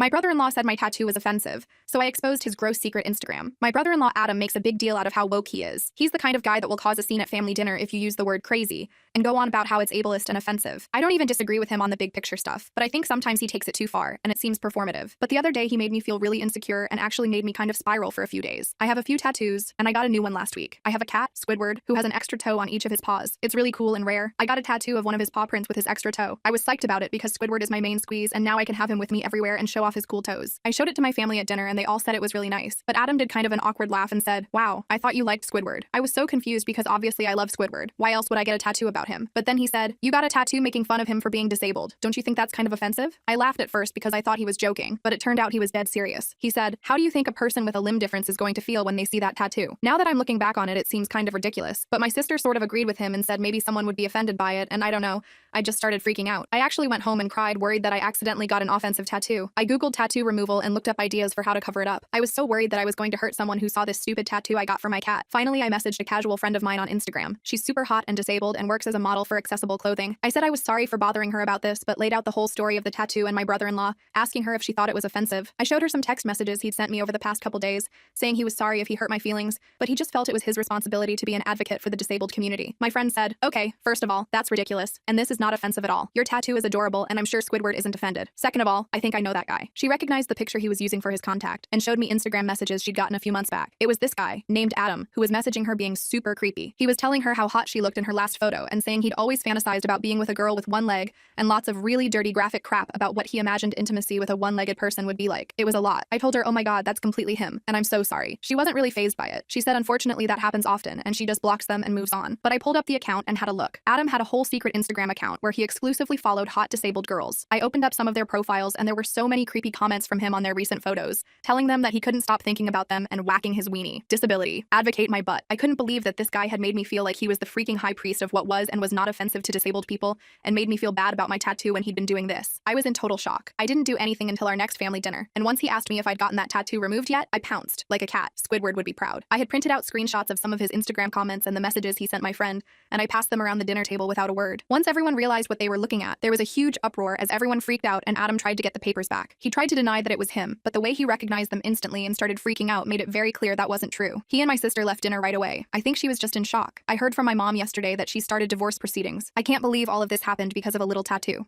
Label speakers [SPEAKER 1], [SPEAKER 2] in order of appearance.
[SPEAKER 1] My brother-in-law said my tattoo was offensive, so I exposed his gross secret Instagram. My brother-in-law Adam makes a big deal out of how woke he is. He's the kind of guy that will cause a scene at family dinner if you use the word crazy, and go on about how it's ableist and offensive. I don't even disagree with him on the big picture stuff, but I think sometimes he takes it too far, and it seems performative. But the other day he made me feel really insecure and actually made me kind of spiral for a few days. I have a few tattoos, and I got a new one last week. I have a cat, Squidward, who has an extra toe on each of his paws. It's really cool and rare. I got a tattoo of one of his paw prints with his extra toe. I was psyched about it because Squidward is my main squeeze, and now I can have him with me everywhere and show off his cool toes. I showed it to my family at dinner and they all said it was really nice, but Adam did kind of an awkward laugh and said, "Wow, I thought you liked Squidward." I was so confused because obviously I love Squidward. Why else would I get a tattoo about him? But then he said, "You got a tattoo making fun of him for being disabled. Don't you think that's kind of offensive?" I laughed at first because I thought he was joking, but it turned out he was dead serious. He said, "How do you think a person with a limb difference is going to feel when they see that tattoo?" Now that I'm looking back on it, it seems kind of ridiculous, but my sister sort of agreed with him and said maybe someone would be offended by it, and I don't know. I just started freaking out. I actually went home and cried, worried that I accidentally got an offensive tattoo. I googled tattoo removal and looked up ideas for how to cover it up. I was so worried that I was going to hurt someone who saw this stupid tattoo I got for my cat. Finally, I messaged a casual friend of mine on Instagram. She's super hot and disabled and works as a model for accessible clothing. I said I was sorry for bothering her about this, but laid out the whole story of the tattoo and my brother-in-law, asking her if she thought it was offensive. I showed her some text messages he'd sent me over the past couple days, saying he was sorry if he hurt my feelings, but he just felt it was his responsibility to be an advocate for the disabled community. My friend said, "Okay, first of all, that's ridiculous, and this is not offensive at all. Your tattoo is adorable, and I'm sure Squidward isn't offended. Second of all, I think I know that guy." She recognized the picture he was using for his contact and showed me Instagram messages she'd gotten a few months back. It was this guy, named Adam, who was messaging her being super creepy. He was telling her how hot she looked in her last photo and saying he'd always fantasized about being with a girl with one leg and lots of really dirty graphic crap about what he imagined intimacy with a one-legged person would be like. It was a lot. I told her, "Oh my god, that's completely him, and I'm so sorry." She wasn't really fazed by it. She said unfortunately that happens often, and she just blocks them and moves on. But I pulled up the account and had a look. Adam had a whole secret Instagram account where he exclusively followed hot disabled girls. I opened up some of their profiles and there were so many creepy comments from him on their recent photos, telling them that he couldn't stop thinking about them and whacking his weenie. Disability. Advocate my butt. I couldn't believe that this guy had made me feel like he was the freaking high priest of what was and was not offensive to disabled people, and made me feel bad about my tattoo when he'd been doing this. I was in total shock. I didn't do anything until our next family dinner, and once he asked me if I'd gotten that tattoo removed yet, I pounced. Like a cat. Squidward would be proud. I had printed out screenshots of some of his Instagram comments and the messages he sent my friend, and I passed them around the dinner table without a word. Once everyone realized what they were looking at, there was a huge uproar as everyone freaked out and Adam tried to get the papers back. He tried to deny that it was him, but the way he recognized them instantly and started freaking out made it very clear that wasn't true. He and my sister left dinner right away. I think she was just in shock. I heard from my mom yesterday that she started divorce proceedings. I can't believe all of this happened because of a little tattoo.